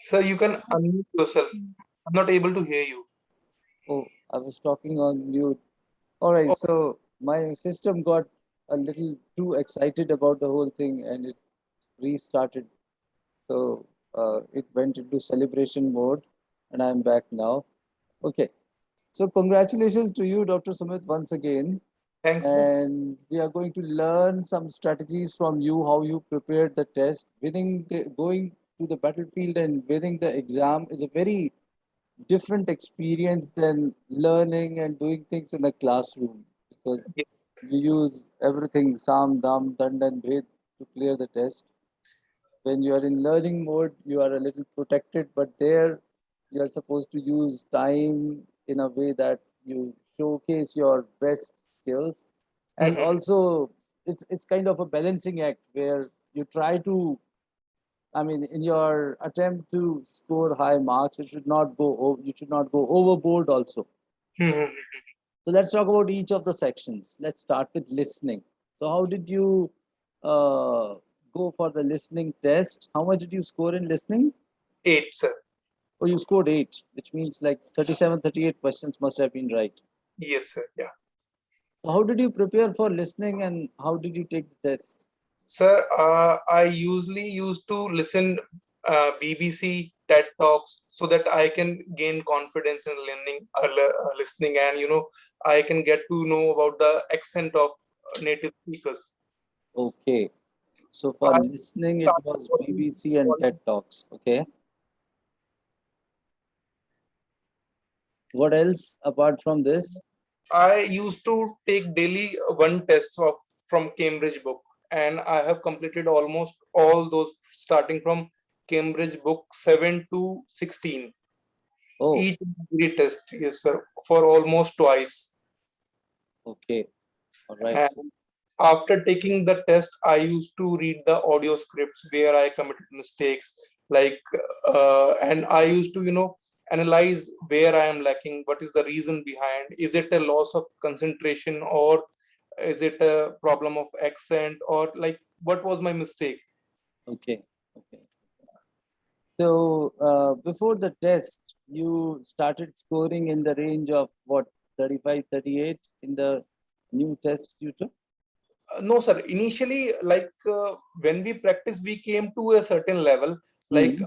Sir, you can unmute yourself. I'm not able to hear you. Oh, I was talking on mute. All right, Oh, so my system got a little too excited about the whole thing and it restarted. So it went into celebration mode and I'm back now. Okay, so congratulations to you, Dr. Sumit, once again. thanks, sir. And we are going to learn some strategies from you, how you prepared the test. Going to the battlefield and winning the exam is a very different experience than learning and doing things in a classroom because Ye- you use everything, Sam, Dam, Dand, and Bhed to clear the test. When you are in learning mode, you are a little protected, but there you are supposed to use time in a way that you showcase your best skills. And Mhm. also, it's kind of a balancing act where you try to, I mean, in your attempt to score high marks, you should not go overboard also. Mhm. So let's talk about each of the sections. Let's start with listening. So how did you uh, go for the listening test? How much did you score in listening? Eight, sir. Oh, you scored 8, which means like 37, 38 questions must have been right. Yes, sir. Yeah. So how did you prepare for listening and how did you take the test? Sir, I usually used to listen BBC TED Talks so that I can gain confidence in listening, and I can get to know about the accent of native speakers. Okay. So for I listening, it started was watching BBC and TED Talks. Okay. What else apart from this? I used to take daily one test from Cambridge book, and I have completed almost all those starting from Cambridge book 7 to 16. Oh, Each and every test, yes, sir, for almost twice. okay. All right. So, And after taking the test, I used to read the audio scripts where I committed mistakes, like, and I used to, analyze where I am lacking, what is the reason behind, is it a loss of concentration, or is it a problem of accent, or like what was my mistake. okay. Okay. So before the test, you started scoring in the range of what, 35, 38 in the new tests you took? No, sir, initially, like, when we practice we came to a certain level, like, Hmm.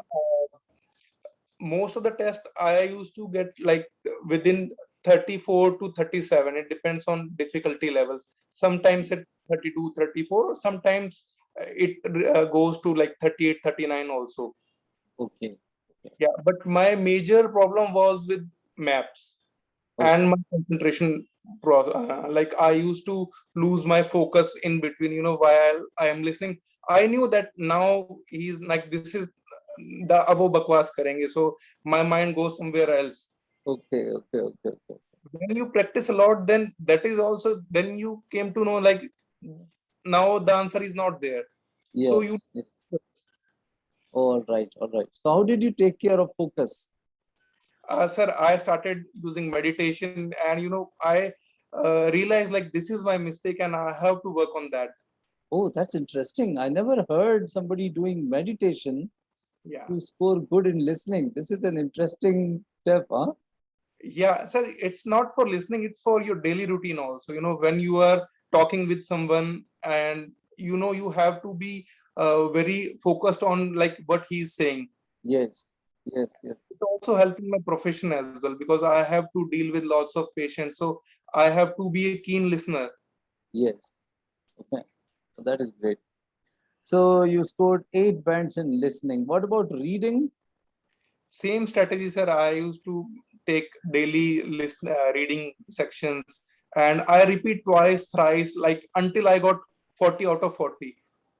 most of the test I used to get like within 34 to 37. It depends on difficulty levels. Sometimes at 32, 34, sometimes it goes to like 38, 39 also. Okay. Okay. Yeah, but my major problem was with maps and Okay. my concentration. Like, I used to lose my focus in between, while I am listening. I knew that now he's like, this is the abo bakwas karenge, so my mind goes somewhere else. Okay. Okay. Okay. Okay. When you practice a lot, then that is also when you came to know, like, now the answer is not there, so you. Yes. Yes. All right. All right. So how did you take care of focus? Sir, I started using meditation, and I realized like this is my mistake and I have to work on that. Oh, that's interesting. I never heard somebody doing meditation Yeah. to score good in listening. This is an interesting step, huh? Yeah, sir, it's not for listening, it's for your daily routine also. When you are talking with someone, and you have to be very focused on like what he's saying. Yes. Yes. Yes. It also helps in my profession as well, because I have to deal with lots of patients, so I have to be a keen listener. Yes. Okay. So that is great. So you scored 8 bands in listening. What about reading? Same strategy, sir. I used to take daily reading sections, and I repeat twice, thrice, like until I got 40 out of 40.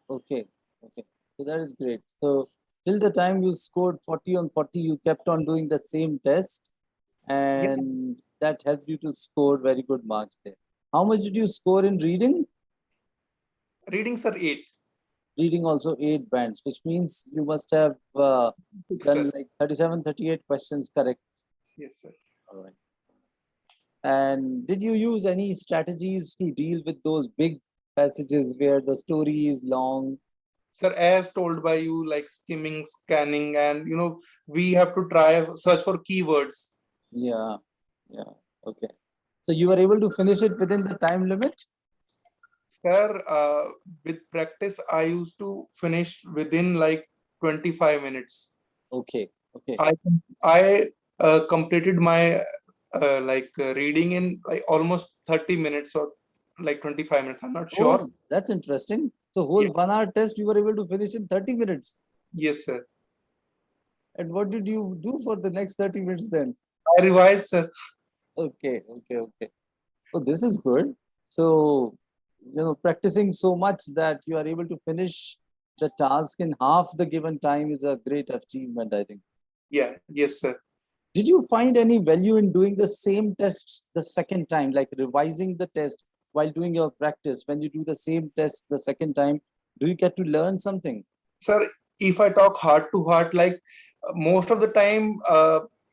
Okay. Okay. So that is great. So till the time you scored 40 on 40, you kept on doing the same test Yeah, and that helped you to score very good marks there. How much did you score in reading? readings are 8. Reading also 8 bands, which means you must have 6, sir. done like 37, 38 questions correct. Yes, sir. All right. And did you use any strategies to deal with those big passages where the story is long? Sir, as told by you, like skimming, scanning, and we have to try search for keywords. Yeah, yeah. Okay. So you were able to finish it within the time limit? Sir, with practice, I used to finish within like 25 minutes. Okay, okay. I completed my reading in like almost 30 minutes or like 25 minutes. I'm not sure. Oh, that's interesting. So Yeah. whole 1 hour test you were able to finish in 30 minutes. Yes, sir. And what did you do for the next 30 minutes then? I revised, sir. Okay, okay, okay. So this is good. So, practicing so much that you are able to finish the task in half the given time is a great achievement, I think. Yeah. Yes, sir. Did you find any value in doing the same test the second time, like revising the test while doing your practice? When you do the same test the second time, do you get to learn something? Sir, if I talk heart to heart, like most of the time,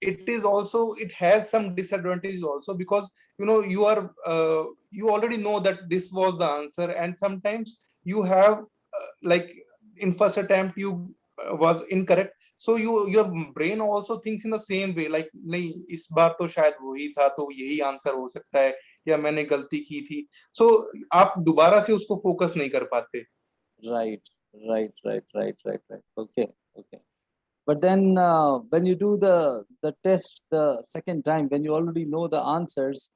it has some disadvantages also, because you already know that this was the answer, and sometimes you have like in first attempt you was incorrect, so your brain also thinks in the same way, like नहीं इस बार तो शायद वही था, तो यही answer हो सकता है, या मैंने गलती की थी, so आप दोबारा से उसको फोकस नहीं कर पाते. Right, right. Okay, okay. But then when you do the test the second time, when you already know the answers,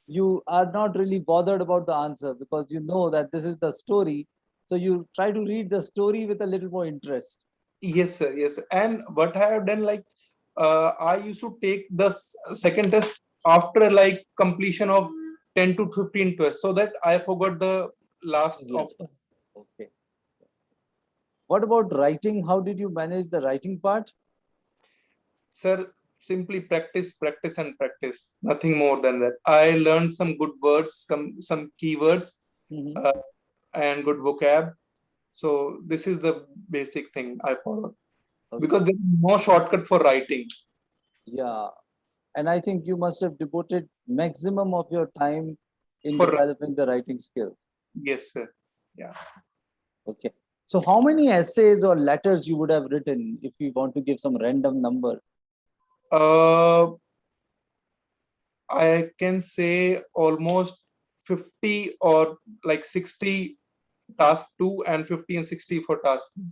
you are not really bothered about the answer because you know that this is the story. So you try to read the story with a little more interest. Yes, sir. Yes, sir. And what I have done, like, I used to take the second test after like completion of 10 to 15 tests, so that I forgot the last of. Yes. Okay. What about writing? How did you manage the writing part? Sir, simply practice, practice, and practice. Nothing more than that. I learned some good words, some keywords, Mhm. uh, and good vocab. So this is the basic thing I follow, Okay. because there is no shortcut for writing. Yeah. And I think you must have devoted maximum of your time in For developing the writing skills. yes, sir. Yeah. Okay. So how many essays or letters you would have written if you want to give some random number? Uh, I can say almost 50 or like 60 task 2 and 50 and 60 for task 2.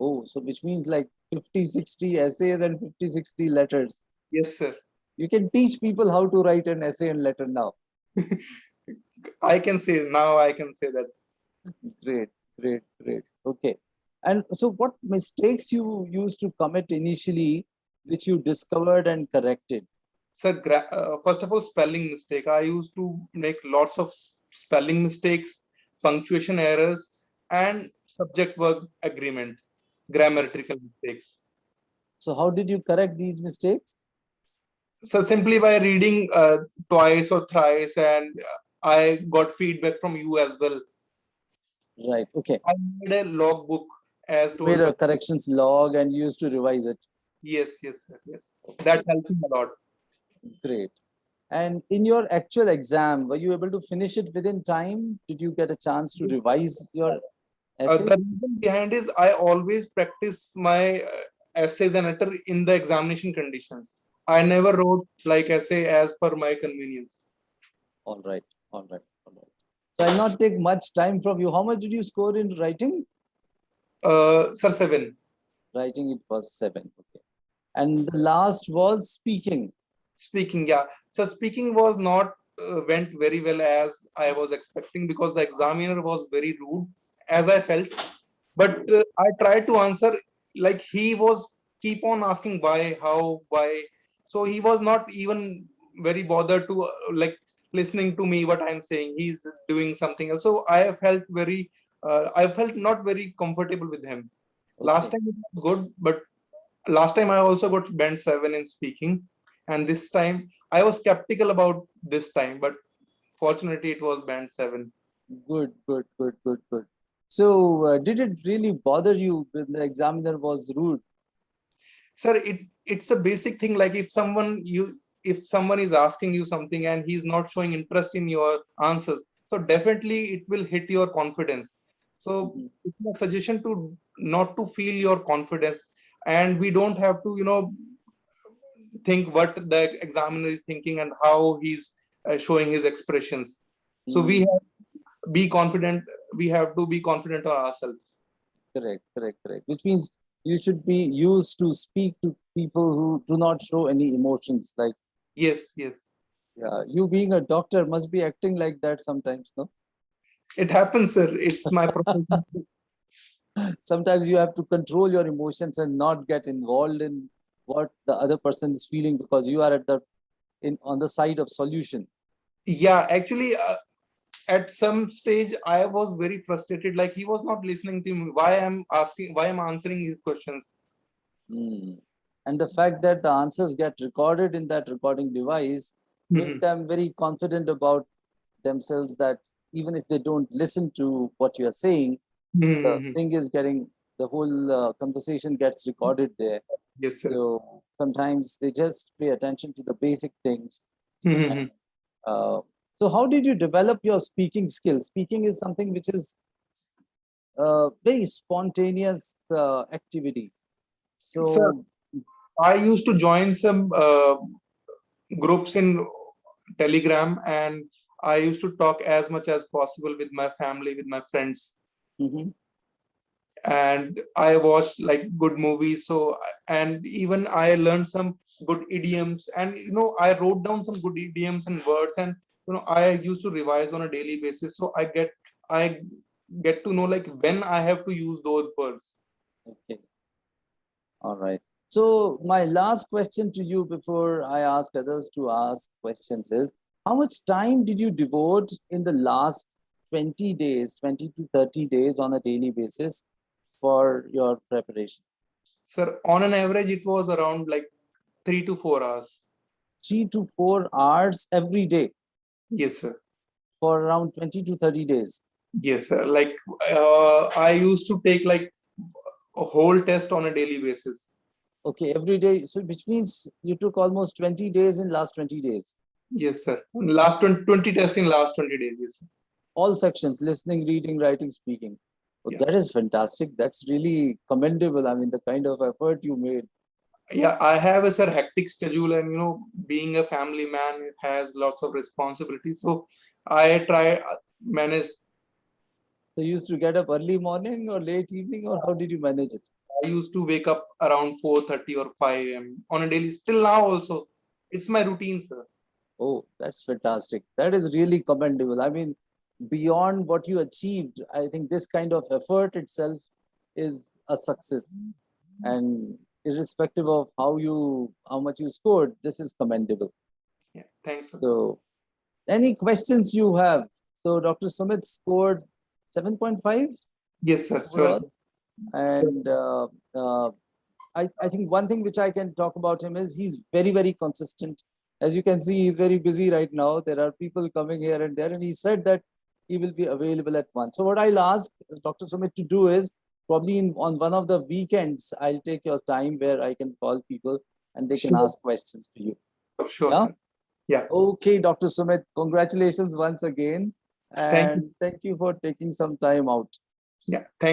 Oh, so which means like 50, 60 essays and 50, 60 letters. Yes, sir. You can teach people how to write an essay and letter now. I can say that. Great, great. Okay. And so what mistakes you used to commit initially, which you discovered and corrected? Sir, first of all, spelling mistake. I used to make lots of spelling mistakes, punctuation errors, and subject verb agreement, grammatical mistakes. So how did you correct these mistakes? So simply by reading twice or thrice, and I got feedback from you as well. Right. Okay. I made a logbook as You made told by. a corrections log and you used to revise it. Yes, yes, sir, yes. Okay. That helped me a lot. Great. And in your actual exam, were you able to finish it within time? Did you get a chance to revise your essay? The reason behind is I always practice my essays and letter in the examination conditions. I never wrote like essay as per my convenience. All right. All right. All right. So I'll not take much time from you. How much did you score in writing? Sir, 7. Writing it was 7. Okay. And the last was speaking. Speaking, yeah. So speaking was not went very well as I was expecting, because the examiner was very rude, as I felt. But I tried to answer, like he was keep on asking why, how, why. So he was not even very bothered to like listening to me what I'm saying. He's doing something else. So I felt not very comfortable with him. Last Okay. time it was good, but last time I also got band 7 in speaking, and this time I was skeptical about this time, but fortunately it was band 7. Good. So did it really bother you when the examiner was rude? Sir, it's a basic thing, like if someone is asking you something and he's not showing interest in your answers, so definitely it will hit your confidence. So Mhm. it's a suggestion to not to feel your confidence, and we don't have to, think what the examiner is thinking and how he's showing his expressions. So we Mm. have be confident. We have to be confident on ourselves. Correct, correct, correct. Which means you should be used to speak to people who do not show any emotions. Like, Yes, yes. yeah, you being a doctor must be acting like that sometimes, no? It happens, sir. It's my profession. Sometimes you have to control your emotions and not get involved in what the other person is feeling because you are at the in on the side of solution. Yeah, actually, at some stage, I was very frustrated. Like he was not listening to me. Why I'm answering his questions. Mm. And the fact that the answers get recorded in that recording device make Mhm. them very confident about themselves that even if they don't listen to what you are saying, the Mhm. thing is getting the whole conversation gets recorded there. Yes, sir. So sometimes they just pay attention to the basic things. And, Mhm. so how did you develop your speaking skills? Speaking is something which is a very spontaneous activity. Sir, So, I used to join some groups in Telegram, and I used to talk as much as possible with my family, with my friends, mhm. and I watched like good movies. So, and even I learned some good idioms, and I wrote down some good idioms and words, and I used to revise on a daily basis. So I get to know like when I have to use those words. Okay. All right. So my last question to you before I ask others to ask questions is, how much time did you devote in the last 20 days, 20 to 30 days on a daily basis for your preparation? Sir, on an average, it was around like 3 to 4 hours. 3 to 4 hours every day Yes, sir. for around 20 to 30 days. Yes, sir. Like I used to take like a whole test on a daily basis. Okay, every day. So which means you took almost 20 days in last 20 days. Yes, sir. Last 20 tests in last 20 days. Yes, sir. All sections, listening, reading, writing, speaking. Oh, Yeah. that is fantastic. That's really commendable. I mean, the kind of effort you made. Yeah, I have a sir hectic schedule, and being a family man, it has lots of responsibilities. So I try manage. So you used to get up early morning or late evening, or how did you manage it? I used to wake up around 4:30 or 5 a.m. on a daily. Still now also, it's my routine, sir. Oh, that's fantastic. That is really commendable. I mean, beyond what you achieved, I think this kind of effort itself is a success. And irrespective of how much you scored, this is commendable. Yeah, thanks, sir. So, any questions you have? So, Dr. Sumit scored 7.5 Yes, sir. overall. So And I think one thing which I can talk about him is he's very, very consistent. As you can see, he's very busy right now. There are people coming here and there, and he said that he will be available at 1. So what I'll ask Dr. Sumit to do is probably on one of the weekends, I'll take your time where I can call people and they can sure, ask questions to you. sure, Yeah. sir. Yeah. Okay, Dr. Sumit, congratulations once again. Thank you. And thank you for taking some time out. Yeah. Thank